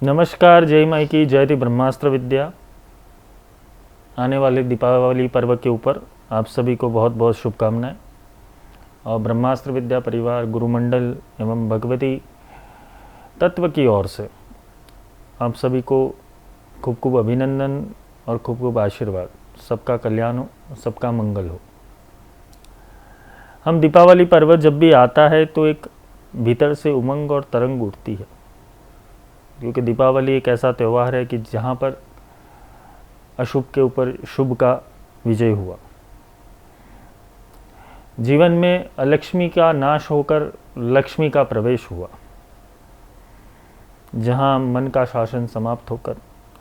नमस्कार, जय माई की जयति ब्रह्मास्त्र विद्या। आने वाले दीपावली पर्व के ऊपर आप सभी को बहुत बहुत शुभकामनाएं। और ब्रह्मास्त्र विद्या परिवार गुरुमंडल एवं भगवती तत्व की ओर से आप सभी को खूब खूब अभिनंदन और खूब खूब आशीर्वाद। सबका कल्याण हो, सबका मंगल हो। हम दीपावली पर्व जब भी आता है तो एक भीतर से उमंग और तरंग उठती है, क्योंकि दीपावली एक ऐसा त्यौहार है कि जहाँ पर अशुभ के ऊपर शुभ का विजय हुआ। जीवन में अलक्ष्मी का नाश होकर लक्ष्मी का प्रवेश हुआ, जहाँ मन का शासन समाप्त होकर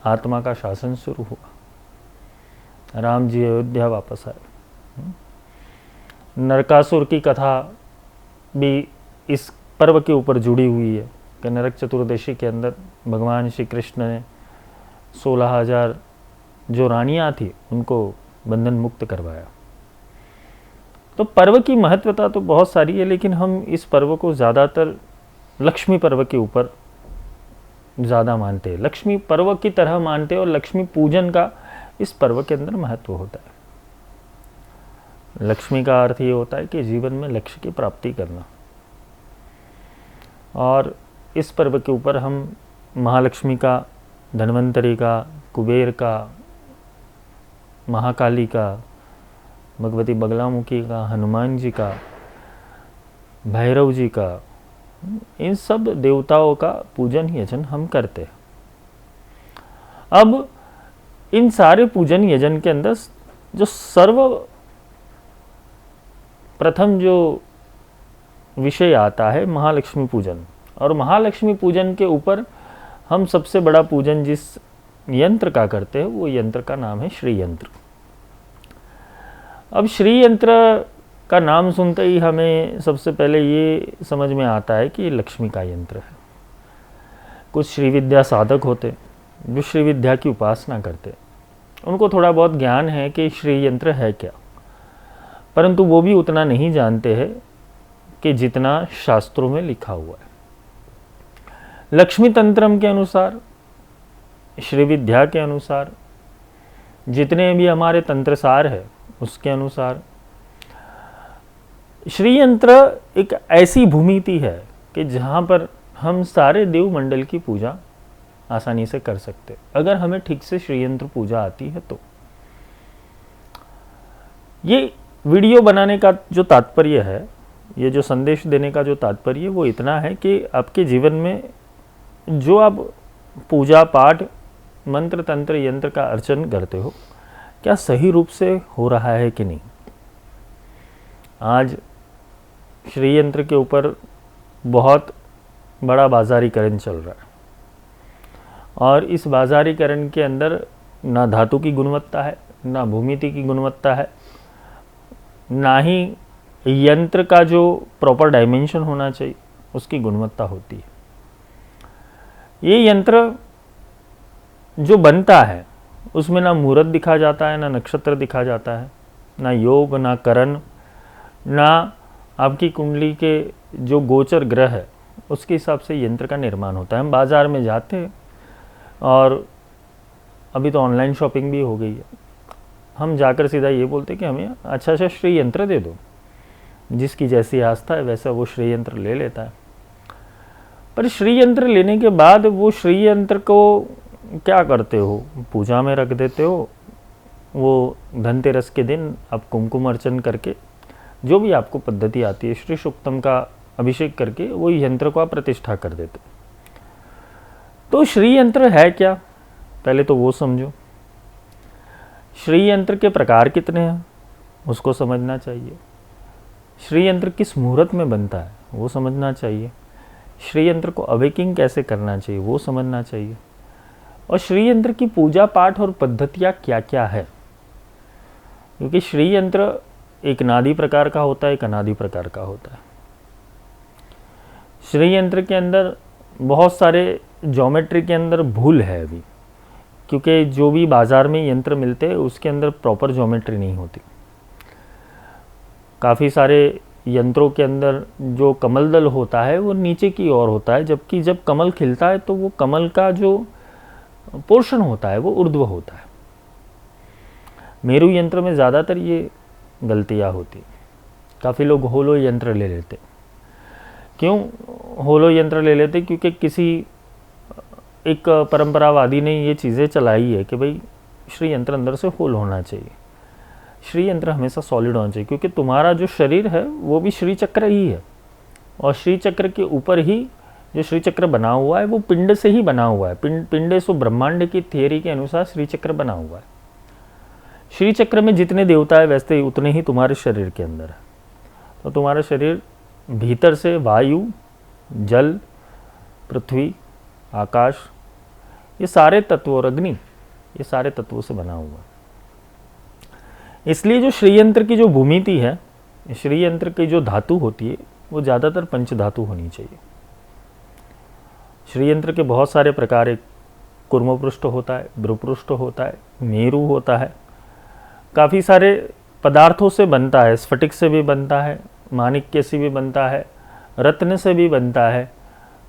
आत्मा का शासन शुरू हुआ। राम जी अयोध्या वापस आए। नरकासुर की कथा भी इस पर्व के ऊपर जुड़ी हुई है कि नरक चतुर्दशी के अंदर भगवान श्री कृष्ण ने 16,000 जो रानियां थी उनको बंधन मुक्त करवाया। तो पर्व की महत्वता तो बहुत सारी है, लेकिन हम इस पर्व को ज़्यादातर लक्ष्मी पर्व के ऊपर ज़्यादा मानते हैं, लक्ष्मी पर्व की तरह मानते हैं, और लक्ष्मी पूजन का इस पर्व के अंदर महत्व होता है। लक्ष्मी का अर्थ ये होता है कि जीवन में लक्ष्य की प्राप्ति करना, और इस पर्व के ऊपर हम महालक्ष्मी का, धन्वंतरी का, कुबेर का, महाकाली का, भगवती बगलामुखी का, हनुमान जी का, भैरव जी का, इन सब देवताओं का पूजन यजन हम करते हैं। अब इन सारे पूजन यजन के अंदर जो सर्व प्रथम जो विषय आता है महालक्ष्मी पूजन, और महालक्ष्मी पूजन के ऊपर हम सबसे बड़ा पूजन जिस यंत्र का करते हैं वो यंत्र का नाम है श्री यंत्र। अब श्री यंत्र का नाम सुनते ही हमें सबसे पहले ये समझ में आता है कि ये लक्ष्मी का यंत्र है। कुछ श्री विद्या साधक होते जो श्री विद्या की उपासना करते, उनको थोड़ा बहुत ज्ञान है कि श्री यंत्र है क्या, परंतु वो भी उतना नहीं जानते हैं कि जितना शास्त्रों में लिखा हुआ है। लक्ष्मी तंत्रम के अनुसार, श्री विद्या के अनुसार, जितने भी हमारे तंत्रसार है उसके अनुसार, श्री यंत्र एक ऐसी भूमिति है कि जहाँ पर हम सारे देव मंडल की पूजा आसानी से कर सकते, अगर हमें ठीक से श्री यंत्र पूजा आती है तो। ये वीडियो बनाने का जो तात्पर्य है, ये जो संदेश देने का जो तात्पर्य है, वो इतना है कि आपके जीवन में जो आप पूजा पाठ, मंत्र तंत्र यंत्र का अर्चन करते हो, क्या सही रूप से हो रहा है कि नहीं। आज श्री यंत्र के ऊपर बहुत बड़ा बाजारीकरण चल रहा है, और इस बाजारीकरण के अंदर ना धातु की गुणवत्ता है, ना भूमिति की गुणवत्ता है, ना ही यंत्र का जो प्रॉपर डायमेंशन होना चाहिए उसकी गुणवत्ता होती है। ये यंत्र जो बनता है उसमें ना मुहूर्त दिखा जाता है, ना नक्षत्र दिखा जाता है, ना योग, ना करण, ना आपकी कुंडली के जो गोचर ग्रह है उसके हिसाब से यंत्र का निर्माण होता है। हम बाज़ार में जाते हैं, और अभी तो ऑनलाइन शॉपिंग भी हो गई है, हम जाकर सीधा ये बोलते कि हमें अच्छा श्री यंत्र दे दो। जिसकी जैसी आस्था है वैसा वो श्री यंत्र ले लेता है। पर श्री यंत्र लेने के बाद वो श्री यंत्र को क्या करते हो, पूजा में रख देते हो। वो धनतेरस के दिन आप कुमकुम अर्चन करके, जो भी आपको पद्धति आती है, श्री सूक्तम का अभिषेक करके वो यंत्र को आप प्रतिष्ठा कर देते। तो श्री यंत्र है क्या, पहले तो वो समझो। श्री यंत्र के प्रकार कितने हैं उसको समझना चाहिए। श्री यंत्र किस मुहूर्त में बनता है वो समझना चाहिए। श्री यंत्र को अवेकिंग कैसे करना चाहिए वो समझना चाहिए। और श्री यंत्र की पूजा पाठ और पद्धतियाँ क्या क्या है, क्योंकि श्री यंत्र एक नादी प्रकार का होता है, एक अनादि प्रकार का होता है। श्री यंत्र के अंदर बहुत सारे ज्योमेट्री के अंदर भूल है अभी, क्योंकि जो भी बाज़ार में यंत्र मिलते हैं उसके अंदर प्रॉपर ज्योमेट्री नहीं होती। काफ़ी सारे यंत्रों के अंदर जो कमल दल होता है वो नीचे की ओर होता है, जबकि जब कमल खिलता है तो वो कमल का जो पोर्शन होता है वो ऊर्ध्व होता है। मेरू यंत्र में ज़्यादातर ये गलतियाँ होती। काफ़ी लोग होलो यंत्र ले लेते। क्यों होलो यंत्र ले लेते? क्योंकि किसी एक परंपरावादी ने ये चीज़ें चलाई है कि भाई श्री यंत्र अंदर से होल होना चाहिए, श्री यंत्र हमेशा सॉलिड होना चाहिए, क्योंकि तुम्हारा जो शरीर है वो भी श्री चक्र ही है, और श्री चक्र के ऊपर ही जो श्री चक्र बना हुआ है वो पिंड से ही बना हुआ है। पिंडे सो ब्रह्मांड की थियरी के अनुसार श्री चक्र बना हुआ है। श्री चक्र में जितने देवता है वैसे उतने ही तुम्हारे शरीर के अंदर है। तो तुम्हारा शरीर भीतर से वायु, जल, पृथ्वी, आकाश, ये सारे तत्व और अग्नि, ये सारे तत्वों से बना हुआ है। इसलिए जो श्री यंत्र की जो भूमिति है, श्री यंत्र की जो धातु होती है वो ज़्यादातर पंच धातु होनी चाहिए। श्री यंत्र के बहुत सारे प्रकार, एक कुर्मपृष्ठ होता है, भ्रूपृष्ठ होता है, मेरू होता है, काफ़ी सारे पदार्थों से बनता है। स्फटिक से भी बनता है, माणिक्य से भी बनता है, रत्न से भी बनता है,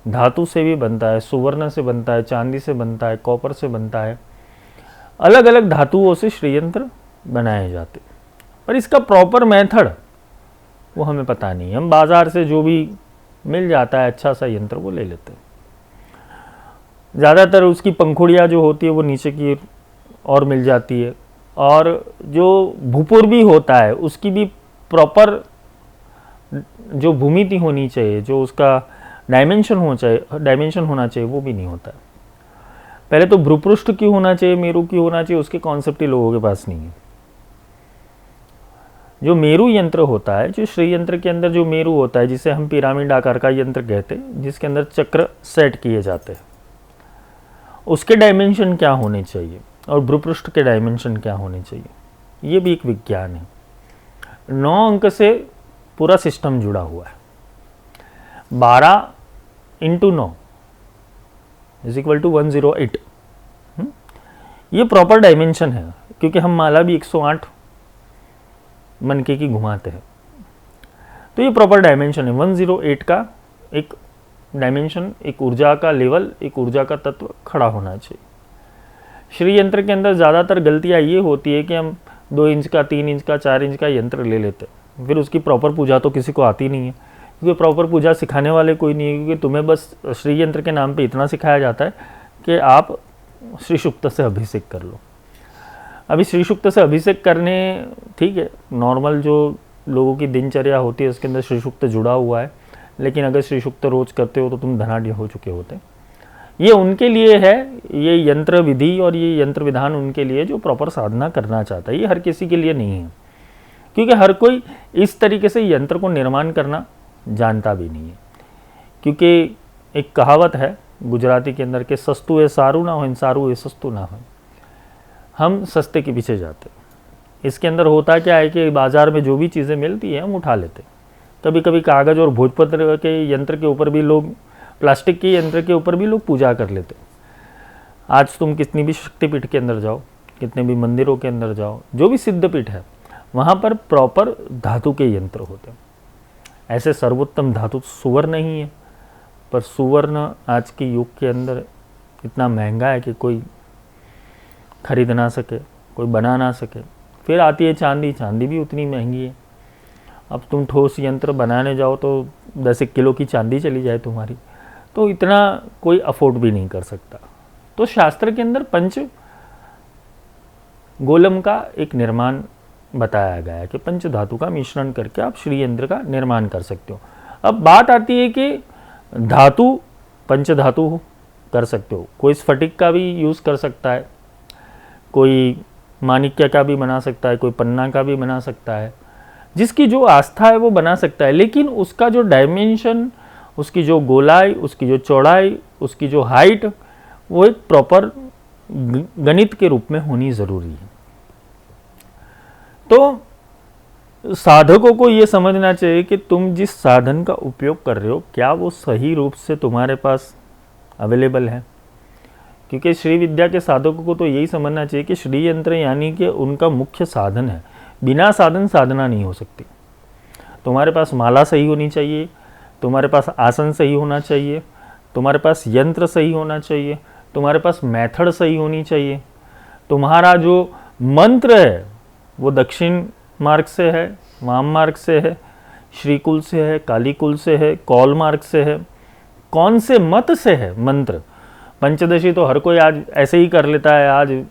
धातु से भी बनता है, सुवर्ण से बनता है, चांदी से बनता है, कॉपर से बनता है। अलग अलग धातुओं से श्री यंत्र बनाए जाते, पर इसका प्रॉपर मेथड वो हमें पता नहीं। हम बाज़ार से जो भी मिल जाता है अच्छा सा यंत्र वो ले लेते हैं। ज़्यादातर उसकी पंखुड़ियाँ जो होती है वो नीचे की ओर मिल जाती है, और जो भूपुर भी होता है उसकी भी प्रॉपर जो भूमिति होनी चाहिए, जो उसका डायमेंशन होना चाहिए वो भी नहीं होता है। पहले तो भ्रूपृष्ठ क्यों होना चाहिए, मेरू क्यों होना चाहिए, उसके कॉन्सेप्ट ही लोगों के पास नहीं है। जो मेरू यंत्र होता है, जो श्री यंत्र के अंदर जो मेरू होता है, जिसे हम पिरामिड आकार का यंत्र कहते हैं, जिसके अंदर चक्र सेट किए जाते हैं, उसके डायमेंशन क्या होने चाहिए और भ्रूपृष्ठ के डायमेंशन क्या होने चाहिए, ये भी एक विज्ञान है। 9 अंक से पूरा सिस्टम जुड़ा हुआ है। 12 × 9 = 108। ये प्रॉपर डायमेंशन है, क्योंकि हम माला भी 108 मनके की घुमाते हैं, तो ये प्रॉपर डायमेंशन है। 108 का एक डायमेंशन, एक ऊर्जा का लेवल, एक ऊर्जा का तत्व खड़ा होना चाहिए। श्री यंत्र के अंदर ज़्यादातर गलतियाँ ये होती है कि हम 2 इंच का, 3 इंच का, 4 इंच का यंत्र ले लेते हैं, फिर उसकी प्रॉपर पूजा तो किसी को आती नहीं है, क्योंकि प्रॉपर पूजा सिखाने वाले कोई नहीं है। क्योंकि तुम्हें बस श्री यंत्र के नाम पे इतना सिखाया जाता है कि आप श्री सूक्त से अभिषेक कर लो। अभी श्री सूक्त से अभिषेक करने, ठीक है, नॉर्मल जो लोगों की दिनचर्या होती है उसके अंदर श्री सूक्त जुड़ा हुआ है, लेकिन अगर श्री सूक्त रोज करते हो तो तुम धनाढ़ हो चुके होते। ये उनके लिए है, ये यंत्र विधि और ये यंत्र विधान उनके लिए जो प्रॉपर साधना करना चाहता है। ये हर किसी के लिए नहीं है, क्योंकि हर कोई इस तरीके से यंत्र को निर्माण करना जानता भी नहीं है। क्योंकि एक कहावत है गुजराती के अंदर के सस्तु ए सारू ना हो, सारू ए सस्तु ना हो। हम सस्ते के पीछे जाते। इसके अंदर होता क्या है कि बाज़ार में जो भी चीज़ें मिलती हैं हम उठा लेते। कभी कभी कागज़ और भोजपत्र के यंत्र के ऊपर भी लोग, प्लास्टिक के यंत्र के ऊपर भी लोग पूजा कर लेते। आज तुम कितनी भी शक्तिपीठ के अंदर जाओ, कितने भी मंदिरों के अंदर जाओ, जो भी सिद्धपीठ है, वहाँ पर प्रॉपर धातु के यंत्र होते हैं। ऐसे सर्वोत्तम धातु सुवर्ण ही है, पर सुवर्ण आज के युग के अंदर इतना महंगा है कि कोई खरीद ना सके, कोई बना ना सके। फिर आती है चांदी, चांदी भी उतनी महंगी है। अब तुम ठोस यंत्र बनाने जाओ तो 10 किलो की चांदी चली जाए तुम्हारी, तो इतना कोई अफोर्ड भी नहीं कर सकता। तो शास्त्र के अंदर पंच गोलम का एक निर्माण बताया गया है कि पंच धातु का मिश्रण करके आप श्री यंत्र का निर्माण कर सकते हो। अब बात आती है कि धातु, पंच धातु कर सकते हो, कोई स्फटिक का भी यूज़ कर सकता है, कोई माणिक्य का भी बना सकता है, कोई पन्ना का भी बना सकता है, जिसकी जो आस्था है वो बना सकता है। लेकिन उसका जो डायमेंशन, उसकी जो गोलाई, उसकी जो चौड़ाई, उसकी जो हाइट, वो एक प्रॉपर गणित के रूप में होनी ज़रूरी है। तो साधकों को ये समझना चाहिए कि तुम जिस साधन का उपयोग कर रहे हो क्या वो सही रूप से तुम्हारे पास अवेलेबल है। क्योंकि श्री विद्या के साधकों को तो यही समझना चाहिए कि श्री यंत्र यानी कि उनका मुख्य साधन है। बिना साधन साधना नहीं हो सकती। तुम्हारे पास माला सही होनी चाहिए, तुम्हारे पास आसन सही होना चाहिए, तुम्हारे पास यंत्र सही होना चाहिए, तुम्हारे पास मेथड सही होनी चाहिए, तुम्हारा जो मंत्र है वो दक्षिण मार्ग से है, वाम मार्ग से है, श्रीकुल से है, कालीकुल से है, कौल मार्ग से है, कौन से मत से है मंत्र। पंचदशी तो हर कोई आज ऐसे ही कर लेता है। आज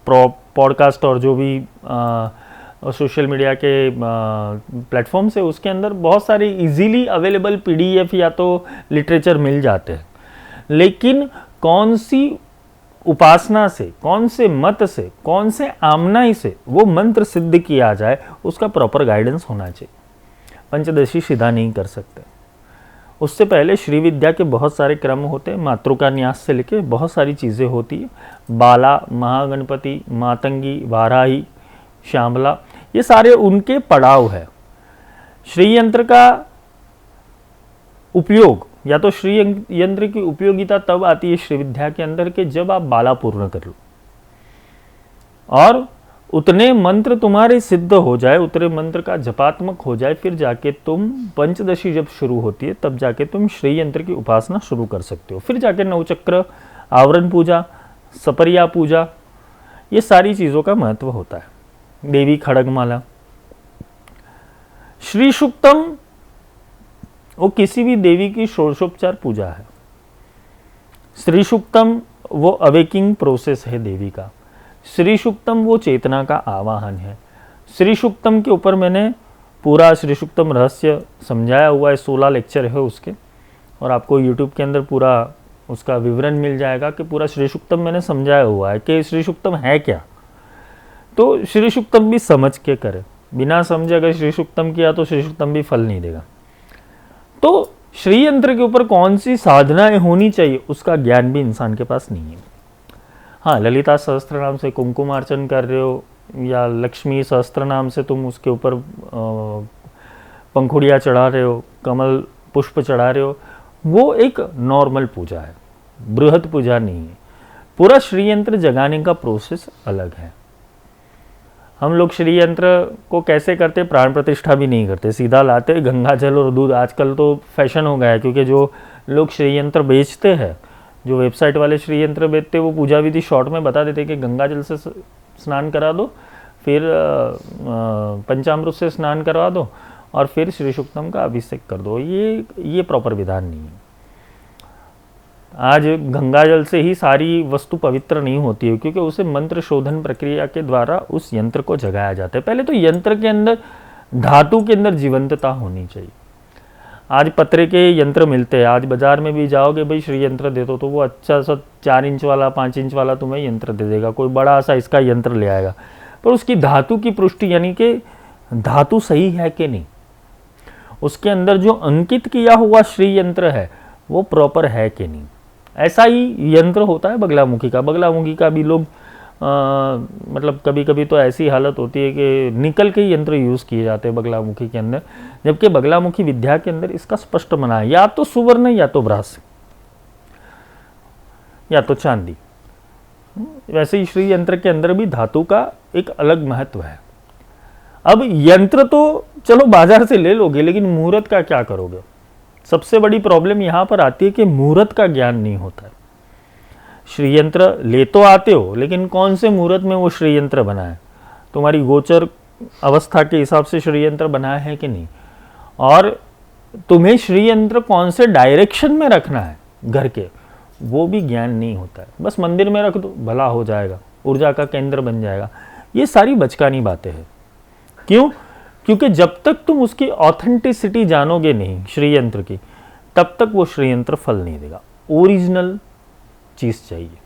पॉडकास्ट और जो भी सोशल मीडिया के प्लेटफॉर्म से उसके अंदर बहुत सारे इजीली अवेलेबल पीडीएफ या तो लिटरेचर मिल जाते हैं, लेकिन कौन सी उपासना से, कौन से मत से, कौन से आमनाई से वो मंत्र सिद्ध किया जाए, उसका प्रॉपर गाइडेंस होना चाहिए। पंचदशी सीधा नहीं कर सकते। उससे पहले श्री विद्या के बहुत सारे क्रम होते हैं, मातृका न्यास से लेके बहुत सारी चीज़ें होती है। बाला, महागणपति, मातंगी, वाराही, श्यामला, ये सारे उनके पड़ाव है। श्री यंत्र का उपयोग या तो श्री यंत्र की उपयोगिता तब आती है श्री विद्या के अंदर के जब आप बाला पूर्ण कर लो और उतने मंत्र तुम्हारे सिद्ध हो जाए, उतने मंत्र का जपात्मक हो जाए, फिर जाके तुम पंचदशी जब शुरू होती है तब जाके तुम श्री यंत्र की उपासना शुरू कर सकते हो। फिर जाके नवचक्र, आवरण पूजा, सपरिया पूजा, ये सारी चीज़ों का महत्व होता है। देवी खड़गमाला, श्री सूक्तम वो किसी भी देवी की षोडशोपचार पूजा है। श्री सूक्तम वो अवेकिंग प्रोसेस है देवी का। श्री सूक्तम वो चेतना का आवाहन है। श्री सूक्तम के ऊपर मैंने पूरा श्री सूक्तम रहस्य समझाया हुआ है, 16 लेक्चर है उसके, और आपको यूट्यूब के अंदर पूरा उसका विवरण मिल जाएगा कि पूरा श्री सूक्तम मैंने समझाया हुआ है कि श्री सूक्तम है क्या। तो श्री सूक्तम भी समझ के करें, बिना समझे अगर श्री सूक्तम किया तो श्री सूक्तम भी फल नहीं देगा। तो श्री यंत्र के ऊपर कौन सी साधनाएं होनी चाहिए उसका ज्ञान भी इंसान के पास नहीं है। हाँ, ललिता सहस्त्र नाम से कुमकुमार्चन कर रहे हो या लक्ष्मी सहस्त्र नाम से तुम उसके ऊपर पंखुड़ियाँ चढ़ा रहे हो, कमल पुष्प चढ़ा रहे हो, वो एक नॉर्मल पूजा है, बृहद पूजा नहीं है। पूरा श्री यंत्र जगाने का प्रोसेस अलग है। हम लोग श्री यंत्र को कैसे करते, प्राण प्रतिष्ठा भी नहीं करते, सीधा लाते गंगा जल और दूध। आजकल तो फैशन हो गया है, क्योंकि जो लोग श्री यंत्र बेचते हैं, जो वेबसाइट वाले श्री यंत्र बेचते हैं, वो पूजा विधि शॉर्ट में बता देते कि गंगा जल से स्नान करा दो, फिर पंचामृत से स्नान करवा दो और फिर श्री सूक्तम का अभिषेक कर दो। ये प्रॉपर विधान नहीं है। आज गंगा जल से ही सारी वस्तु पवित्र नहीं होती है, क्योंकि उसे मंत्र शोधन प्रक्रिया के द्वारा उस यंत्र को जगाया जाता है। पहले तो यंत्र के अंदर, धातु के अंदर जीवंतता होनी चाहिए। आज पत्रे के यंत्र मिलते हैं, आज बाजार में भी जाओगे भाई श्री यंत्र दे दो, तो वो अच्छा सा 4 इंच वाला 5 इंच वाला तुम्हें यंत्र दे देगा, कोई बड़ा सा इसका यंत्र ले आएगा, पर उसकी धातु की पुष्टि यानी कि धातु सही है कि नहीं, उसके अंदर जो अंकित किया हुआ श्री यंत्र है वो प्रॉपर है कि नहीं। ऐसा ही यंत्र होता है बगलामुखी का। बगलामुखी का भी लोग मतलब कभी कभी तो ऐसी हालत होती है कि निकल के यंत्र यूज़ किए जाते हैं बगलामुखी के अंदर, जबकि बगलामुखी विद्या के अंदर इसका स्पष्ट मना है, या तो सुवर्ण या तो ब्रास या तो चांदी। वैसे ही श्री यंत्र के अंदर भी धातु का एक अलग महत्व है। अब यंत्र तो चलो बाजार से ले लोगे, लेकिन मुहूर्त का क्या करोगे? सबसे बड़ी प्रॉब्लम यहाँ पर आती है कि मुहूर्त का ज्ञान नहीं होता है। श्री यंत्र ले तो आते हो, लेकिन कौन से मुहूर्त में वो श्री यंत्र बना है, तुम्हारी गोचर अवस्था के हिसाब से श्री यंत्र बनाया है कि नहीं, और तुम्हें श्री यंत्र कौन से डायरेक्शन में रखना है घर के, वो भी ज्ञान नहीं होता है। बस मंदिर में रख दो, भला हो जाएगा, ऊर्जा का केंद्र बन जाएगा। ये सारी बचकानी बातें हैं। क्यों? क्योंकि जब तक तुम उसकी ऑथेंटिसिटी जानोगे नहीं श्री यंत्र की, तब तक वो श्री यंत्र फल नहीं देगा। ओरिजिनल चीज़ चाहिए।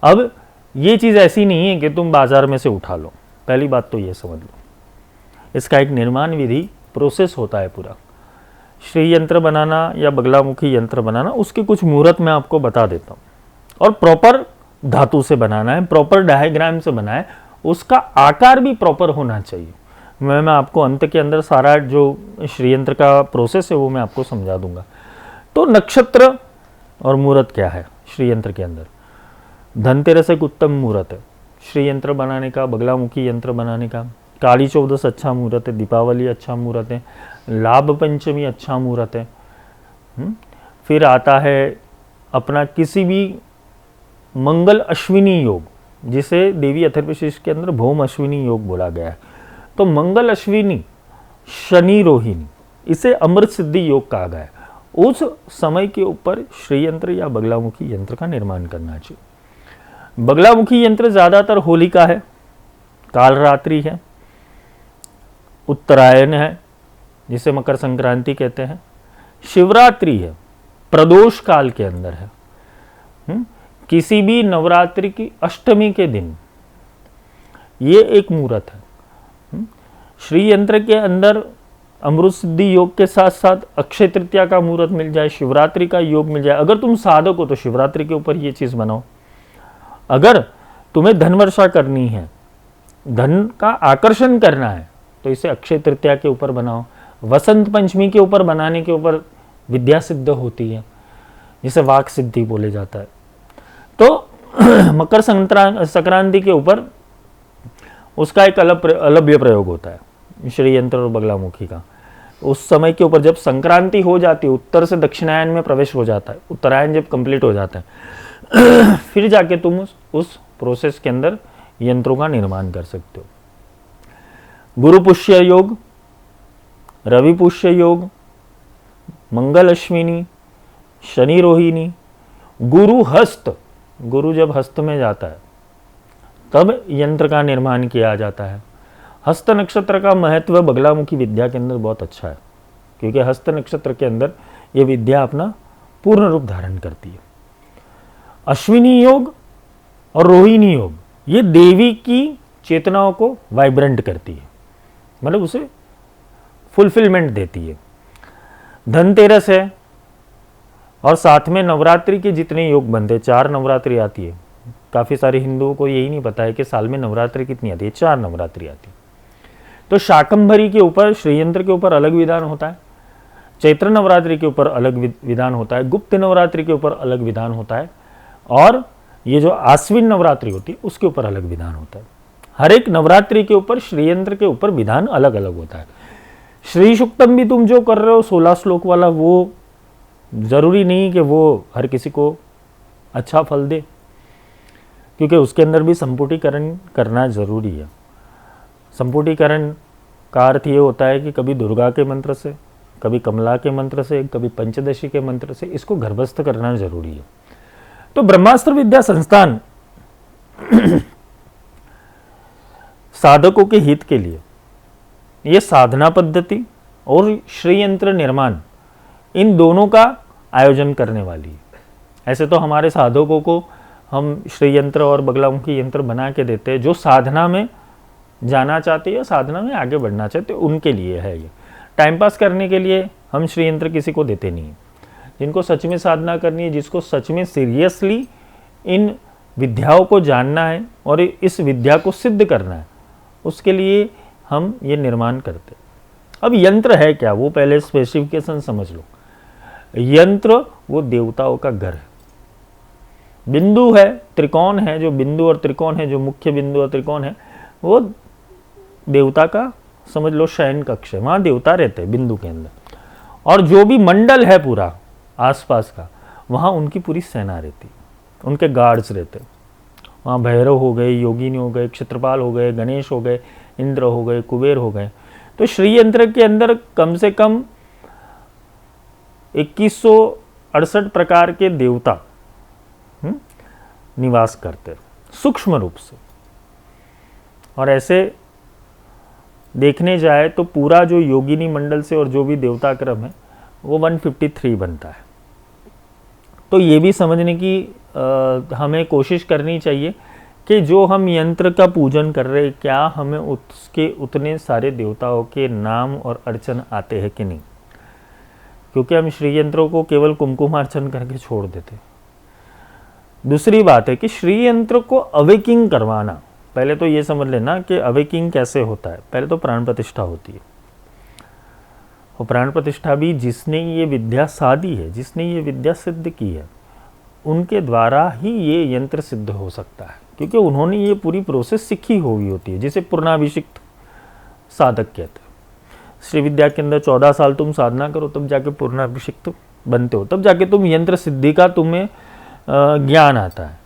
अब ये चीज़ ऐसी नहीं है कि तुम बाजार में से उठा लो, पहली बात तो ये समझ लो। इसका एक निर्माण विधि प्रोसेस होता है पूरा। श्री यंत्र बनाना या बगलामुखी यंत्र बनाना, उसके कुछ मुहूर्त मैं आपको बता देता हूँ, और प्रॉपर धातु से बनाना है, प्रॉपर डायग्राम से बनाना है, उसका आकार भी प्रॉपर होना चाहिए। मैं आपको अंत के अंदर सारा जो श्री यंत्र का प्रोसेस है वो मैं आपको समझा दूंगा। तो नक्षत्र और मुहूर्त क्या है श्री यंत्र के अंदर? धनतेरस एक उत्तम मुहूर्त है श्री यंत्र बनाने का, बगलामुखी यंत्र बनाने का। काली चौदस अच्छा मुहूर्त है, दीपावली अच्छा मुहूर्त है, लाभ पंचमी अच्छा मुहूर्त है। फिर आता है अपना किसी भी मंगल अश्विनी योग, जिसे देवी अथर्वशीर्ष के अंदर भौम अश्विनी योग बोला गया है। तो मंगल अश्विनी, शनि रोहिणी, इसे अमृत सिद्धि योग कहा गया है। उस समय के ऊपर श्री यंत्र या बगलामुखी यंत्र का निर्माण करना चाहिए। बगलामुखी यंत्र ज्यादातर होली का है, कालरात्रि है, उत्तरायण है जिसे मकर संक्रांति कहते हैं, शिवरात्रि है, प्रदोष काल के अंदर है, किसी भी नवरात्रि की अष्टमी के दिन, ये एक मुहूर्त है। श्री यंत्र के अंदर अमृत सिद्धि योग के साथ साथ अक्षय तृतीया का मुहूर्त मिल जाए, शिवरात्रि का योग मिल जाए। अगर तुम साधक हो तो शिवरात्रि के ऊपर ये चीज बनाओ। अगर तुम्हें धन वर्षा करनी है, धन का आकर्षण करना है, तो इसे अक्षय तृतीया के ऊपर बनाओ। वसंत पंचमी के ऊपर बनाने के ऊपर विद्या सिद्ध होती है, जिसे वाक सिद्धि बोले जाता है। तो मकर संक्रांति के ऊपर उसका एक अलभ्य प्रयोग होता है, श्री यंत्र और बगलामुखी का। उस समय के ऊपर जब संक्रांति हो जाती है, उत्तर से दक्षिणायन में प्रवेश हो जाता है, उत्तरायण जब कंप्लीट हो जाता है, फिर जाके तुम उस प्रोसेस के अंदर यंत्रों का निर्माण कर सकते हो। गुरु पुष्य योग, रवि पुष्य योग, मंगल अश्विनी, शनि रोहिणी, गुरु हस्त, गुरु जब हस्त में जाता है तब यंत्र का निर्माण किया जाता है। हस्त नक्षत्र का महत्व बगलामुखी विद्या के अंदर बहुत अच्छा है, क्योंकि हस्त नक्षत्र के अंदर ये विद्या अपना पूर्ण रूप धारण करती है। अश्विनी योग और रोहिणी योग, ये देवी की चेतनाओं को वाइब्रेंट करती है, मतलब उसे फुलफिलमेंट देती है। धनतेरस है और साथ में नवरात्रि के जितने योग बनते हैं, 4 नवरात्रि आती है। काफ़ी सारे हिंदुओं को यही नहीं पता है कि साल में नवरात्रि कितनी आती है, 4 नवरात्रि आती है। तो शाकंभरी के ऊपर, श्रीयंत्र के ऊपर अलग विधान होता है, चैत्र नवरात्रि के ऊपर अलग विधान होता है, गुप्त नवरात्रि के ऊपर अलग विधान होता है, और ये जो आश्विन नवरात्रि होती है उसके ऊपर अलग विधान होता है। हर एक नवरात्रि के ऊपर, श्रीयंत्र के ऊपर विधान अलग अलग होता है। श्री सुक्तम भी तुम जो कर रहे हो 16 श्लोक वाला, वो जरूरी नहीं कि वो हर किसी को अच्छा फल दे, क्योंकि उसके अंदर भी संपुटीकरण करना जरूरी है। संपुटीकरण का अर्थ ये होता है कि कभी दुर्गा के मंत्र से, कभी कमला के मंत्र से, कभी पंचदशी के मंत्र से इसको गर्भस्थ करना जरूरी है। तो ब्रह्मास्त्र विद्या संस्थान साधकों के हित के लिए ये साधना पद्धति और श्रीयंत्र निर्माण, इन दोनों का आयोजन करने वाली है। ऐसे तो हमारे साधकों को हम श्रीयंत्र और बगलामुखी यंत्र बना के देते हैं, जो साधना में जाना चाहते हैं या साधना में आगे बढ़ना चाहते हैं, उनके लिए है। ये टाइम पास करने के लिए हम श्रीयंत्र किसी को देते नहीं हैं। जिनको सच में साधना करनी है, जिसको सच में सीरियसली इन विद्याओं को जानना है और इस विद्या को सिद्ध करना है, उसके लिए हम ये निर्माण करते हैं। अब यंत्र है क्या, वो पहले स्पेसिफिकेशन समझ लो। यंत्र वो देवताओं का घर है। बिंदु है, त्रिकोण है, जो बिंदु और त्रिकोण है, जो मुख्य बिंदु और त्रिकोण है, वो देवता का समझ लो शयन कक्ष है, वहां देवता रहते हैं बिंदु के अंदर। और जो भी मंडल है पूरा आसपास का, वहां उनकी पूरी सेना रहती, उनके गार्ड्स रहते। वहाँ भैरव हो गए, योगिनी हो गए, क्षेत्रपाल हो गए, गणेश हो गए, इंद्र हो गए, कुबेर हो गए। तो श्रीयंत्र के अंदर कम से कम 2168 प्रकार के देवता निवास करते सूक्ष्म रूप से। और ऐसे देखने जाए तो पूरा जो योगिनी मंडल से और जो भी देवता क्रम है वो 153 बनता है। तो ये भी समझने की हमें कोशिश करनी चाहिए कि जो हम यंत्र का पूजन कर रहे हैं, क्या हमें उसके उतने सारे देवताओं के नाम और अर्चन आते हैं कि नहीं। क्योंकि हम श्री यंत्रों को केवल कुमकुमार्चन करके छोड़ देते। दूसरी बात है कि श्री यंत्र को अवेकिंग करवाना, पहले तो ये समझ लेना कि अवेकिंग कैसे होता है। पहले तो प्राण प्रतिष्ठा होती है, और प्राण प्रतिष्ठा भी जिसने ये विद्या साधी है, जिसने ये विद्या सिद्ध की है, उनके द्वारा ही ये यंत्र सिद्ध हो सकता है, क्योंकि उन्होंने ये पूरी प्रोसेस सीखी हुई होती है। जिसे पूर्णाभिषिक्त साधक कहते हैं। श्री विद्या के अंदर 14 साल तुम साधना करो, तब जाके पूर्णाभिषिक्त बनते हो, तब जाके तुम यंत्र सिद्धि का तुम्हें ज्ञान आता है,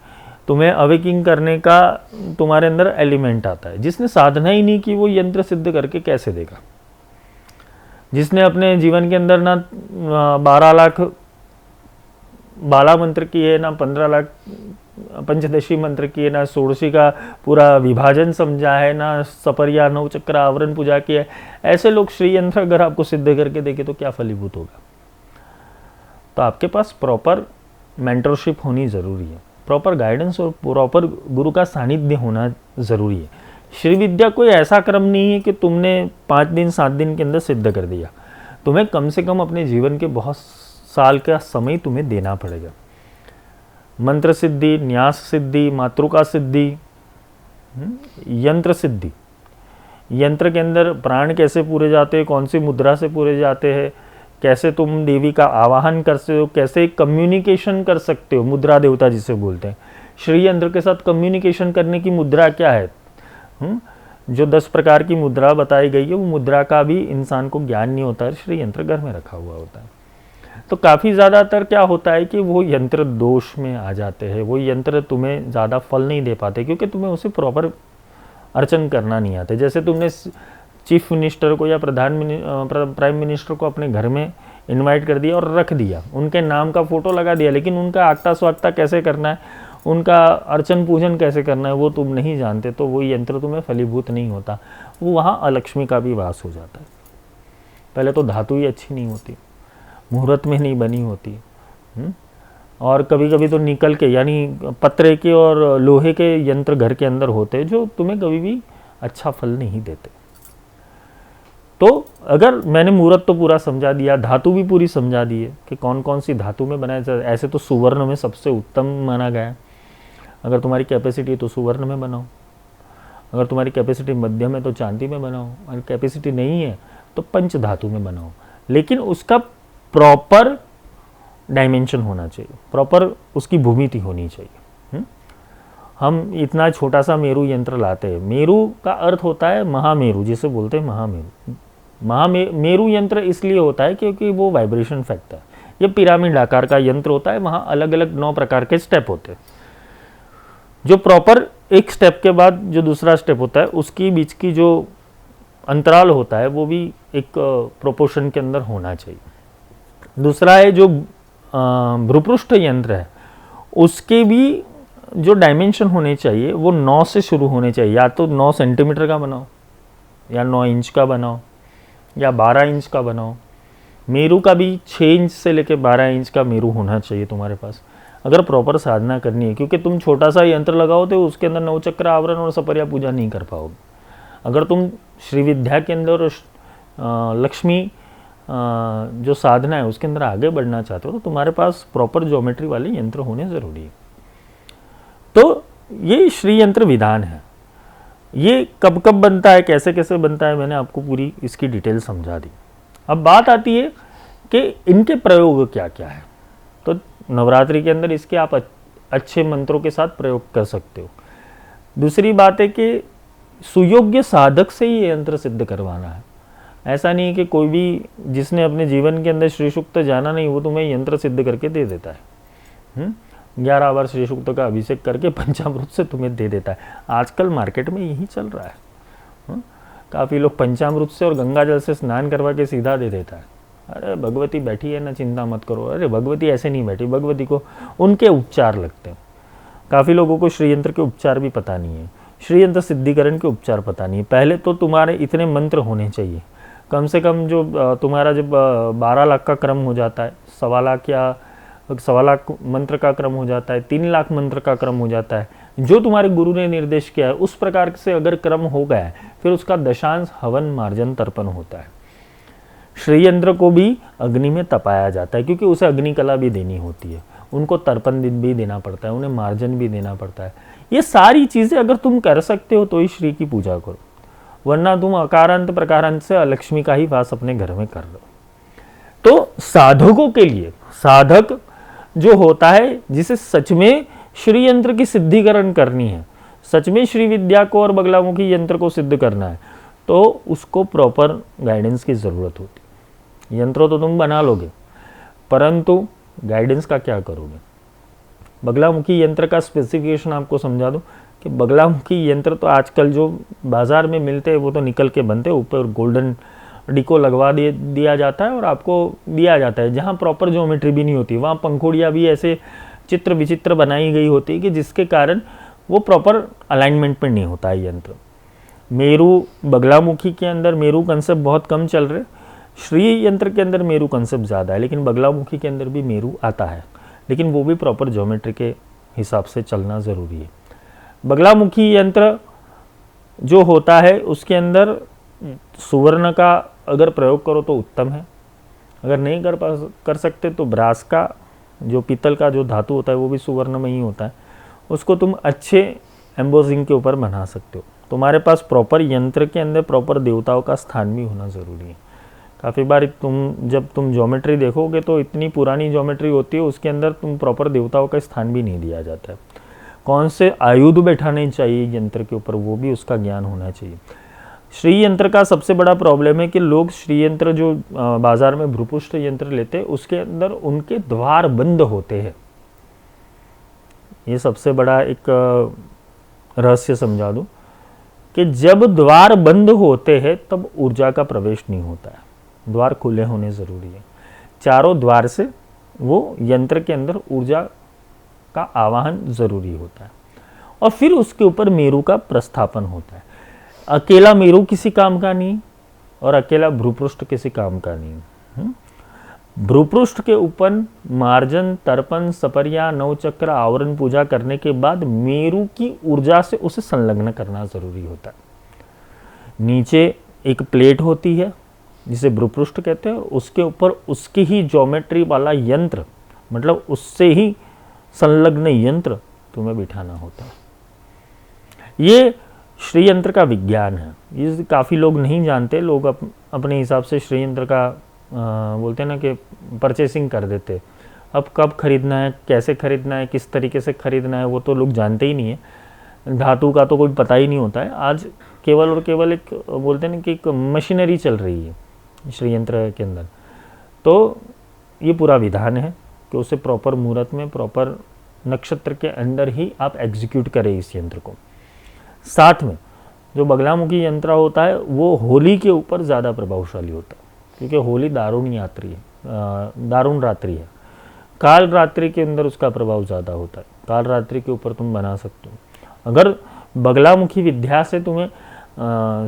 तुम्हें अवेकिंग करने का तुम्हारे अंदर एलिमेंट आता है। जिसने साधना ही नहीं की वो यंत्र सिद्ध करके कैसे देगा? जिसने अपने जीवन के अंदर ना 12 लाख बाला मंत्र किए, ना 15 लाख पंचदशी मंत्र किए, ना षोडशी का पूरा विभाजन समझा है, ना सपरिया 9 चक्र आवरण पूजा किया है, ऐसे लोग श्री यंत्र अगर आपको सिद्ध करके देखे तो क्या फलीभूत होगा? तो आपके पास प्रॉपर मेंटरशिप होनी ज़रूरी है, प्रॉपर गाइडेंस और प्रॉपर गुरु का सानिध्य होना ज़रूरी है। श्री विद्या कोई ऐसा क्रम नहीं है कि तुमने 5 दिन 7 दिन के अंदर सिद्ध कर दिया। तुम्हें कम से कम अपने जीवन के बहुत साल का समय तुम्हें देना पड़ेगा। मंत्र सिद्धि, न्यास सिद्धि, मातृका सिद्धि, यंत्र सिद्धि, यंत्र के अंदर प्राण कैसे पूरे जाते हैं, कौन सी मुद्रा से पूरे जाते हैं, कैसे तुम देवी का आवाहन कर सकते हो, कैसे कम्युनिकेशन कर सकते हो, मुद्रा देवता जिसे बोलते हैं। श्री यंत्र के साथ कम्युनिकेशन करने की मुद्रा क्या है? जो 10 प्रकार की मुद्रा बताई गई है, वो मुद्रा का भी इंसान को ज्ञान नहीं होता है, श्री यंत्र घर में रखा हुआ होता है। तो काफ़ी ज़्यादातर क्या होता है कि वो यंत्र दोष में आ जाते हैं, वो यंत्र तुम्हें ज़्यादा फल नहीं दे पाते क्योंकि तुम्हें उसे प्रॉपर अर्चन करना नहीं आते। जैसे तुमने चीफ मिनिस्टर को या प्राइम मिनिस्टर को अपने घर में इनवाइट कर दिया और रख दिया, उनके नाम का फ़ोटो लगा दिया, लेकिन उनका आगता स्वागता कैसे करना है, उनका अर्चन पूजन कैसे करना है वो तुम नहीं जानते, तो वो यंत्र तुम्हें फलीभूत नहीं होता। वो वहाँ अलक्ष्मी का भी वास हो जाता है। पहले तो धातु ही अच्छी नहीं होती, मुहूर्त में नहीं बनी होती, और कभी कभी तो निकल के यानी पत्रे के और लोहे के यंत्र घर के अंदर होते हैं जो तुम्हें कभी भी अच्छा फल नहीं देते। तो अगर मैंने मुहूर्त तो पूरा समझा दिया, धातु भी पूरी समझा दी है कि कौन कौन सी धातु में बनाया जाए। ऐसे तो सुवर्ण में सबसे उत्तम माना गया है। अगर तुम्हारी कैपेसिटी है तो सुवर्ण में बनाओ, अगर तुम्हारी कैपेसिटी मध्यम है तो चांदी में बनाओ, अगर कैपेसिटी नहीं है तो पंच धातु में बनाओ, लेकिन उसका प्रॉपर डायमेंशन होना चाहिए, प्रॉपर उसकी भूमिति होनी चाहिए। हम इतना छोटा सा मेरू यंत्र लाते हैं, मेरू का अर्थ होता है महामेरू, जिसे बोलते हैं महामेरू। मेरू यंत्र इसलिए होता है क्योंकि वो वाइब्रेशन फैक्टर है। ये पिरामिड आकार का यंत्र होता है, वहाँ अलग अलग 9 प्रकार के स्टेप होते हैं, जो प्रॉपर एक स्टेप के बाद जो दूसरा स्टेप होता है उसकी बीच की जो अंतराल होता है वो भी एक प्रोपोर्शन के अंदर होना चाहिए। दूसरा है जो भ्रूपृष्ठ यंत्र है, उसके भी जो डायमेंशन होने चाहिए वो 9 से शुरू होने चाहिए। या तो 9 सेंटीमीटर का बनाओ, या 9 इंच का बनाओ, या 12 इंच का बनाओ। मेरू का भी 6 इंच से लेकर 12 इंच का मेरू होना चाहिए तुम्हारे पास, अगर प्रॉपर साधना करनी है। क्योंकि तुम छोटा सा यंत्र लगाओ तो उसके अंदर 9 चक्र आवरण और सपरिया पूजा नहीं कर पाओगे। अगर तुम श्री विद्या के अंदर लक्ष्मी जो साधना है उसके अंदर आगे बढ़ना चाहते हो तो तुम्हारे पास प्रॉपर ज्योमेट्री वाले यंत्र होने ज़रूरी है। तो ये श्री यंत्र विधान है। ये कब कब बनता है, कैसे कैसे बनता है, मैंने आपको पूरी इसकी डिटेल समझा दी। अब बात आती है कि इनके प्रयोग क्या क्या है। तो नवरात्रि के अंदर इसके आप अच्छे मंत्रों के साथ प्रयोग कर सकते हो। दूसरी बात है कि सुयोग्य साधक से ही यंत्र सिद्ध करवाना है। ऐसा नहीं कि कोई भी जिसने अपने जीवन के अंदर श्री सूक्त जाना नहीं वो तुम्हें यंत्र सिद्ध करके दे देता है। 11 बार श्री सूक्त का अभिषेक करके पंचामृत से तुम्हें दे देता है। आजकल मार्केट में यही चल रहा है। काफ़ी लोग पंचामृत से और गंगा जल से स्नान करवा के सीधा दे देता है। अरे भगवती बैठी है ना, चिंता मत करो। अरे भगवती ऐसे नहीं बैठी, भगवती को उनके उपचार लगते हैं। काफ़ी लोगों को श्रीयंत्र के उपचार भी पता नहीं है, श्रीयंत्र सिद्धिकरण के उपचार पता नहीं है। पहले तो तुम्हारे इतने मंत्र होने चाहिए, कम से कम जो तुम्हारा जब 12 लाख का क्रम हो जाता है, 1.25 लाख या 1.25 लाख मंत्र का क्रम हो जाता है, 3 लाख मंत्र का क्रम हो जाता है, जो तुम्हारे गुरु ने निर्देश किया है उस प्रकार से अगर क्रम हो गया है फिर उसका दशांश हवन मार्जन तर्पण होता है। श्रीयंत्र को भी अग्नि में तपाया जाता है क्योंकि उसे अग्नि कला भी देनी होती है, उनको तर्पण भी देना पड़ता है, उन्हें मार्जन भी देना पड़ता है। ये सारी चीज़ें अगर तुम कर सकते हो तो ही श्री की पूजा करो, वरना तुम अकारांत प्रकारांत से अलक्ष्मी का ही वास अपने घर में कर लो। तो साधकों के लिए, साधक जो होता है जिसे सच में श्री यंत्र की सिद्धिकरण करनी है, सच में श्री विद्या को और बगलामुखी यंत्र को सिद्ध करना है, तो उसको प्रॉपर गाइडेंस की ज़रूरत होती है। यंत्र तो तुम बना लोगे, परंतु गाइडेंस का क्या करोगे। बगलामुखी यंत्र का स्पेसिफिकेशन आपको समझा दूं कि बगलामुखी यंत्र तो आजकल जो बाज़ार में मिलते हैं वो तो निकल के बनते हैं, ऊपर गोल्डन डिको लगवा दिया जाता है और आपको दिया जाता है। जहाँ प्रॉपर ज्योमेट्री भी नहीं होती, वहाँ पंखुड़ियाँ भी ऐसे चित्र विचित्र बनाई गई होती है कि जिसके कारण वो प्रॉपर अलाइनमेंट में नहीं होता है यंत्र। मेरू बगलामुखी के अंदर मेरू कंसेप्ट बहुत कम चल रहे, श्री यंत्र के अंदर मेरू कंसेप्ट ज़्यादा है, लेकिन बगलामुखी के अंदर भी मेरू आता है, लेकिन वो भी प्रॉपर ज्योमेट्री के हिसाब से चलना ज़रूरी है। बगलामुखी यंत्र जो होता है उसके अंदर सुवर्ण का अगर प्रयोग करो तो उत्तम है, अगर नहीं कर सकते तो ब्रास का, जो पीतल का जो धातु होता है वो भी सुवर्ण में ही होता है, उसको तुम अच्छे एम्बोजिंग के ऊपर बना सकते हो। तुम्हारे पास प्रॉपर यंत्र के अंदर प्रॉपर देवताओं का स्थान भी होना ज़रूरी है। काफ़ी बार जब तुम ज्योमेट्री देखोगे तो इतनी पुरानी ज्योमेट्री होती है, उसके अंदर तुम प्रॉपर देवताओं का स्थान भी नहीं दिया जाता है। कौन से आयुध बैठाने चाहिए यंत्र के ऊपर, वो भी उसका ज्ञान होना चाहिए। श्री यंत्र का सबसे बड़ा प्रॉब्लम है कि लोग श्री यंत्र जो बाजार में भ्रूपुष्ट यंत्र लेते हैं उसके अंदर उनके द्वार बंद होते हैं। ये सबसे बड़ा एक रहस्य समझा दूं कि जब द्वार बंद होते हैं तब ऊर्जा का प्रवेश नहीं होता है, द्वार खुले होने ज़रूरी है। चारों द्वार से वो यंत्र के अंदर ऊर्जा का आवाहन ज़रूरी होता है और फिर उसके ऊपर मेरू का प्रस्थापन होता है। अकेला मेरू किसी काम का नहीं और अकेला भ्रूपृष्ठ किसी काम का नहीं। भ्रूपृष्ठ के ऊपर मार्जन, तर्पण, सपर्या, नवचक्र, आवरण पूजा करने के बाद मेरू की ऊर्जा से उसे संलग्न करना जरूरी होता है। नीचे एक प्लेट होती है जिसे भ्रूपृष्ठ कहते हैं, उसके ऊपर उसकी ही ज्योमेट्री वाला यंत्र, मतलब उससे ही संलग्न यंत्र तुम्हें बिठाना होता है। ये श्री यंत्र का विज्ञान है, ये काफ़ी लोग नहीं जानते। लोग अपने हिसाब से श्री यंत्र का बोलते हैं ना कि परचेसिंग कर देते। अब कब खरीदना है, कैसे खरीदना है, किस तरीके से खरीदना है, वो तो लोग जानते ही नहीं है। धातु का तो कोई पता ही नहीं होता है। आज केवल और केवल एक बोलते हैं ना कि एक मशीनरी चल रही है श्री यंत्र के अंदर। तो ये पूरा विधान है कि उसे प्रॉपर मुहूर्त में, प्रॉपर नक्षत्र के अंदर ही आप एग्जीक्यूट करें इस यंत्र को। साथ में जो बगलामुखी यंत्र होता है वो होली के ऊपर ज़्यादा प्रभावशाली होता है, क्योंकि होली दारुण यात्री है, दारुण रात्रि है। काल रात्रि के अंदर उसका प्रभाव ज़्यादा होता है। काल रात्रि के ऊपर तुम बना सकते हो। अगर बगलामुखी विद्या से तुम्हें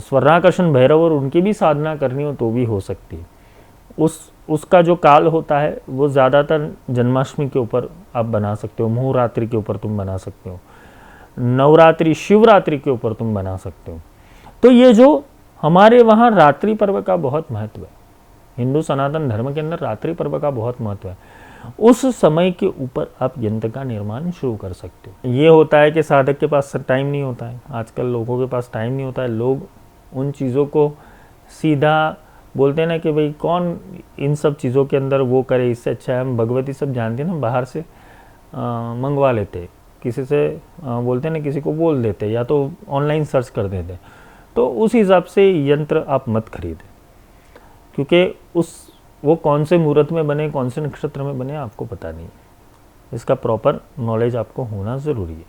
स्वर्णाकर्षण भैरव और उनकी भी साधना करनी हो तो भी हो सकती है। उसका जो काल होता है वो ज़्यादातर जन्माष्टमी के ऊपर आप बना सकते हो, मुहरात्रि के ऊपर तुम बना सकते हो, नवरात्रि शिवरात्रि के ऊपर तुम बना सकते हो। तो ये जो हमारे वहाँ रात्रि पर्व का बहुत महत्व है, हिंदू सनातन धर्म के अंदर रात्रि पर्व का बहुत महत्व है। उस समय के ऊपर आप यंत्र का निर्माण शुरू कर सकते हो। ये होता है कि साधक के पास टाइम नहीं होता है, आजकल लोगों के पास टाइम नहीं होता है। लोग उन चीज़ों को सीधा बोलते हैं ना कि भाई कौन इन सब चीज़ों के अंदर वो करे, इससे अच्छा है हम भगवती सब जानते हैं ना, बाहर से मंगवा लेते, किसी से बोलते हैं ना, किसी को बोल देते या तो ऑनलाइन सर्च कर देते। तो उस हिसाब से यंत्र आप मत खरीदें, क्योंकि वो कौन से मुहूर्त में बने, कौन से नक्षत्र में बने आपको पता नहीं। इसका प्रॉपर नॉलेज आपको होना ज़रूरी है।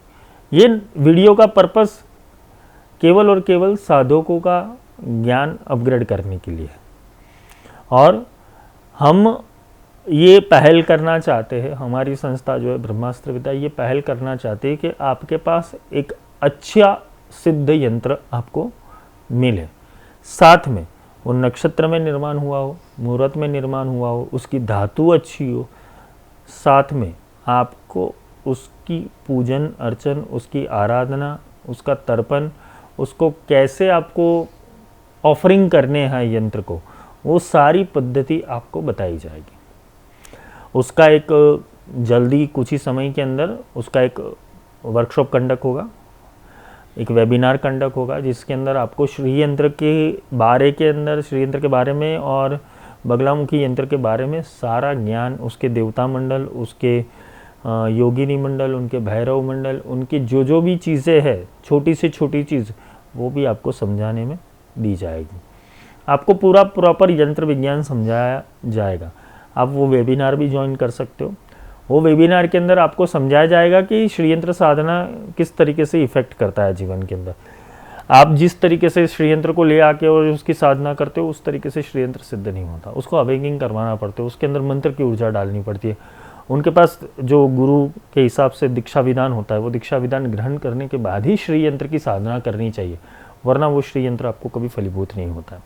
ये वीडियो का पर्पस केवल और केवल साधकों का ज्ञान अपग्रेड करने के लिए है, और हम ये पहल करना चाहते हैं, हमारी संस्था जो है ब्रह्मास्त्र विद्या ये पहल करना चाहती है कि आपके पास एक अच्छा सिद्ध यंत्र आपको मिले, साथ में वो नक्षत्र में निर्माण हुआ हो, मुहूर्त में निर्माण हुआ हो, उसकी धातु अच्छी हो, साथ में आपको उसकी पूजन अर्चन, उसकी आराधना, उसका तर्पण, उसको कैसे आपको ऑफरिंग करने हैं यंत्र को, वो सारी पद्धति आपको बताई जाएगी। उसका एक जल्दी कुछ ही समय के अंदर उसका एक वर्कशॉप कंडक्ट होगा, एक वेबिनार कंडक्ट होगा, जिसके अंदर आपको श्री यंत्र के बारे में और बगलामुखी यंत्र के बारे में सारा ज्ञान, उसके देवता मंडल, उसके योगिनी मंडल, उनके भैरव मंडल, उनकी जो भी चीज़ें हैं, छोटी से छोटी चीज़, वो भी आपको समझाने में दी जाएगी। आपको पूरा प्रॉपर यंत्र विज्ञान समझाया जाएगा। आप वो वेबिनार भी ज्वाइन कर सकते हो। वो वेबिनार के अंदर आपको समझाया जाएगा कि श्रीयंत्र साधना किस तरीके से इफेक्ट करता है जीवन के अंदर। आप जिस तरीके से श्रीयंत्र को ले आके और उसकी साधना करते हो उस तरीके से श्रीयंत्र सिद्ध नहीं होता, उसको अवेकिंग करवाना पड़ता है, उसके अंदर मंत्र की ऊर्जा डालनी पड़ती है। उनके पास जो गुरु के हिसाब से दीक्षा विधान होता है वो दीक्षा विधान ग्रहण करने के बाद ही श्रीयंत्र की साधना करनी चाहिए, वरना वो श्रीयंत्र आपको कभी फलीभूत नहीं होता है।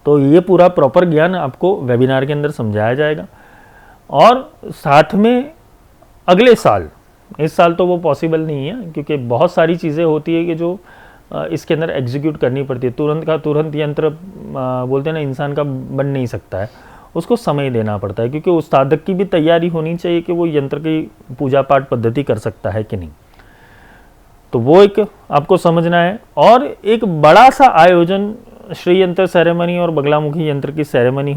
तो ये पूरा प्रॉपर ज्ञान आपको वेबिनार के अंदर समझाया जाएगा। और साथ में अगले साल, इस साल तो वो पॉसिबल नहीं है क्योंकि बहुत सारी चीज़ें होती है कि जो इसके अंदर एग्जीक्यूट करनी पड़ती है। तुरंत का तुरंत यंत्र बोलते हैं ना, इंसान का बन नहीं सकता है, उसको समय देना पड़ता है, क्योंकि उस साधक की भी तैयारी होनी चाहिए कि वो यंत्र की पूजा पाठ पद्धति कर सकता है कि नहीं। तो वो एक आपको समझना है। और एक बड़ा सा आयोजन श्री यंत्र सेरेमनी और बगलामुखी यंत्र की सेरेमनी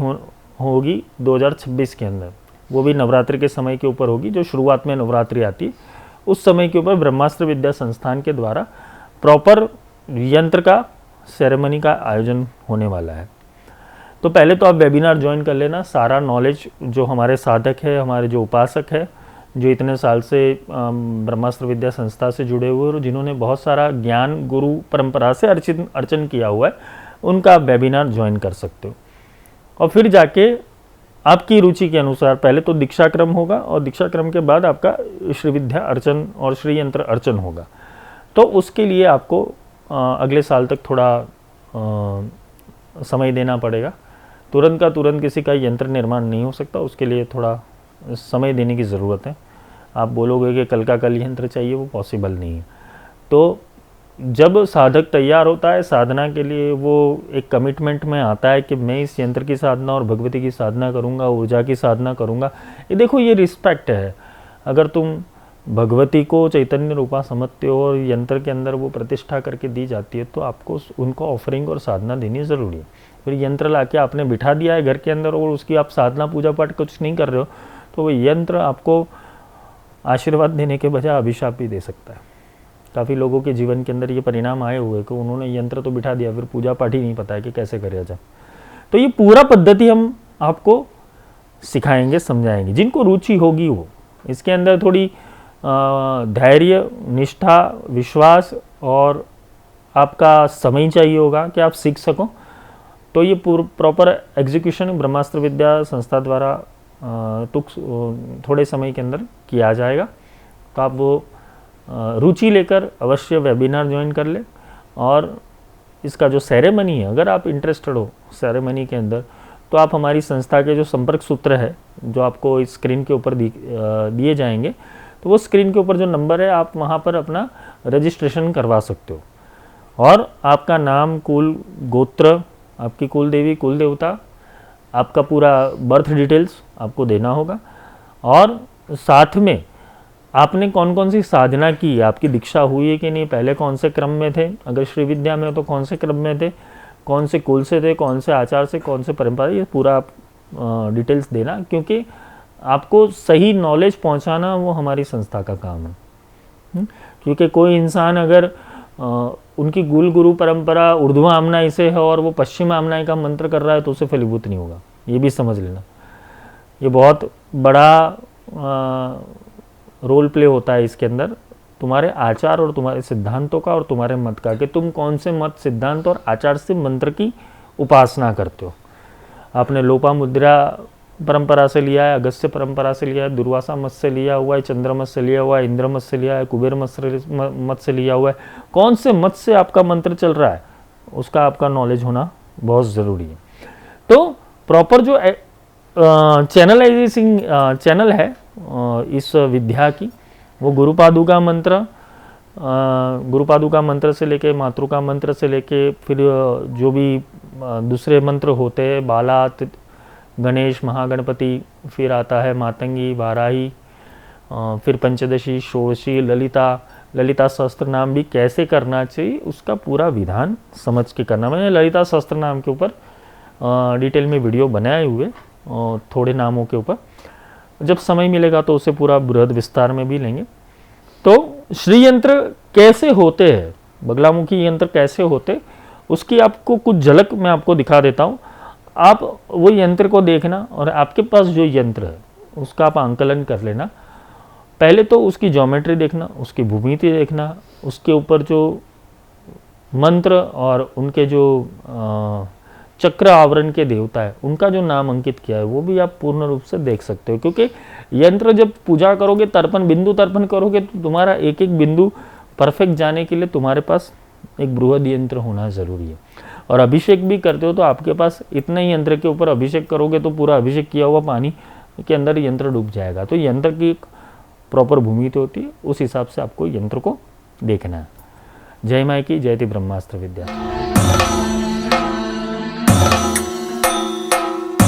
होगी 2026 के अंदर। वो भी नवरात्रि के समय के ऊपर होगी, जो शुरुआत में नवरात्रि आती है उस समय के ऊपर ब्रह्मास्त्र विद्या संस्थान के द्वारा प्रॉपर यंत्र का सेरेमनी का आयोजन होने वाला है। तो पहले तो आप वेबिनार ज्वाइन कर लेना। सारा नॉलेज जो हमारे साधक है, हमारे जो उपासक है, जो इतने साल से ब्रह्मास्त्र विद्या संस्था से जुड़े हुए और जिन्होंने बहुत सारा ज्ञान गुरु परंपरा से अर्चन किया हुआ है, उनका वेबिनार ज्वाइन कर सकते हो। और फिर जाके आपकी रुचि के अनुसार पहले तो दीक्षा क्रम होगा और दीक्षा क्रम के बाद आपका श्री विद्या अर्चन और श्री यंत्र अर्चन होगा। तो उसके लिए आपको अगले साल तक थोड़ा समय देना पड़ेगा। तुरंत का तुरंत किसी का यंत्र निर्माण नहीं हो सकता, उसके लिए थोड़ा समय देने की ज़रूरत है। आप बोलोगे कि कल का कल यंत्र चाहिए, वो पॉसिबल नहीं है। तो जब साधक तैयार होता है साधना के लिए, वो एक कमिटमेंट में आता है कि मैं इस यंत्र की साधना और भगवती की साधना करूँगा, ऊर्जा की साधना करूँगा। ये देखो, ये रिस्पेक्ट है। अगर तुम भगवती को चैतन्य रूपा समझते हो और यंत्र के अंदर वो प्रतिष्ठा करके दी जाती है, तो आपको उनको ऑफरिंग और साधना देनी ज़रूरी है। फिर यंत्र लाके आपने बिठा दिया है घर के अंदर और उसकी आप साधना पूजा पाठ कुछ नहीं कर रहे हो, तो वो यंत्र आपको आशीर्वाद देने के बजाय अभिशाप भी दे सकता है। काफ़ी लोगों के जीवन के अंदर ये परिणाम आए हुए कि उन्होंने यंत्र तो बिठा दिया, फिर पूजा पाठ ही नहीं पता है कि कैसे करे जाए। तो ये पूरा पद्धति हम आपको सिखाएंगे, समझाएंगे। जिनको रुचि होगी वो इसके अंदर थोड़ी धैर्य, निष्ठा, विश्वास और आपका समय चाहिए होगा कि आप सीख सको। तो ये प्रॉपर एग्जीक्यूशन ब्रह्मास्त्र विद्या संस्था द्वारा थोड़े समय के अंदर किया जाएगा। तो आप वो रुचि लेकर अवश्य वेबिनार ज्वाइन कर ले। और इसका जो सेरेमनी है, अगर आप इंटरेस्टेड हो सेरेमनी के अंदर, तो आप हमारी संस्था के जो संपर्क सूत्र है जो आपको इस स्क्रीन के ऊपर दिए जाएंगे, तो वो स्क्रीन के ऊपर जो नंबर है आप वहाँ पर अपना रजिस्ट्रेशन करवा सकते हो। और आपका नाम, कुल, गोत्र, आपकी कुल देवी, कुल देवता, आपका पूरा बर्थ डिटेल्स आपको देना होगा। और साथ में आपने कौन कौन सी साधना की, आपकी दीक्षा हुई है कि नहीं, पहले कौन से क्रम में थे, अगर श्री विद्या में हो तो कौन से क्रम में थे, कौन से कुल से थे, कौन से आचार से, कौन से परंपरा, ये पूरा आप डिटेल्स देना। क्योंकि आपको सही नॉलेज पहुंचाना वो हमारी संस्था का काम है। क्योंकि कोई इंसान अगर उनकी कुल गुरु परंपरा ऊर्ध्व आमनाई से है और वो पश्चिम आमनाई का मंत्र कर रहा है, तो उसे फलीभूत नहीं होगा। ये भी समझ लेना। ये बहुत बड़ा रोल प्ले होता है इसके अंदर, तुम्हारे आचार और तुम्हारे सिद्धांतों का और तुम्हारे मत का, कि तुम कौन से मत, सिद्धांत और आचार से मंत्र की उपासना करते हो। आपने लोपामुद्रा परंपरा से लिया है, अगस्त्य परंपरा से लिया है, दुर्वासा मत से लिया हुआ है, चंद्र मत से लिया हुआ है, इंद्र मत से लिया है, कुबेर मत से लिया हुआ है, कौन से मत से आपका मंत्र चल रहा है उसका आपका नॉलेज होना बहुत ज़रूरी है। तो प्रॉपर जो चैनल है इस विद्या की, वो गुरुपादुका मंत्र से लेके, मातृका मंत्र से लेके, फिर जो भी दूसरे मंत्र होते हैं, बाला, गणेश, महागणपति, फिर आता है मातंगी, वाराही, फिर पंचदशी, षोडशी, ललिता सहस्त्र नाम भी कैसे करना चाहिए उसका पूरा विधान समझ के करना। मैंने ललिता सहस्त्र नाम के ऊपर डिटेल में वीडियो बनाए हुए थोड़े नामों के ऊपर, जब समय मिलेगा तो उसे पूरा बृहद विस्तार में भी लेंगे। तो श्री यंत्र कैसे होते हैं, बगलामुखी यंत्र कैसे होते उसकी आपको कुछ झलक मैं आपको दिखा देता हूँ। आप वो यंत्र को देखना और आपके पास जो यंत्र है उसका आप आंकलन कर लेना। पहले तो उसकी ज्योमेट्री देखना, उसकी भूमिति देखना, उसके ऊपर जो मंत्र और उनके जो चक्र आवरण के देवता है उनका जो नाम अंकित किया है वो भी आप पूर्ण रूप से देख सकते हो। क्योंकि यंत्र जब पूजा करोगे, तर्पण बिंदु तर्पण करोगे, तो तुम्हारा एक एक बिंदु परफेक्ट जाने के लिए तुम्हारे पास एक बृहद यंत्र होना ज़रूरी है। और अभिषेक भी करते हो तो आपके पास इतने ही यंत्र के ऊपर अभिषेक करोगे तो पूरा अभिषेक किया हुआ पानी के अंदर यंत्र डूब जाएगा। तो यंत्र की एक प्रॉपर भूमिति होती है, उस हिसाब से आपको यंत्र को देखना है। जय माई की जयति ब्रह्मास्त्र विद्या।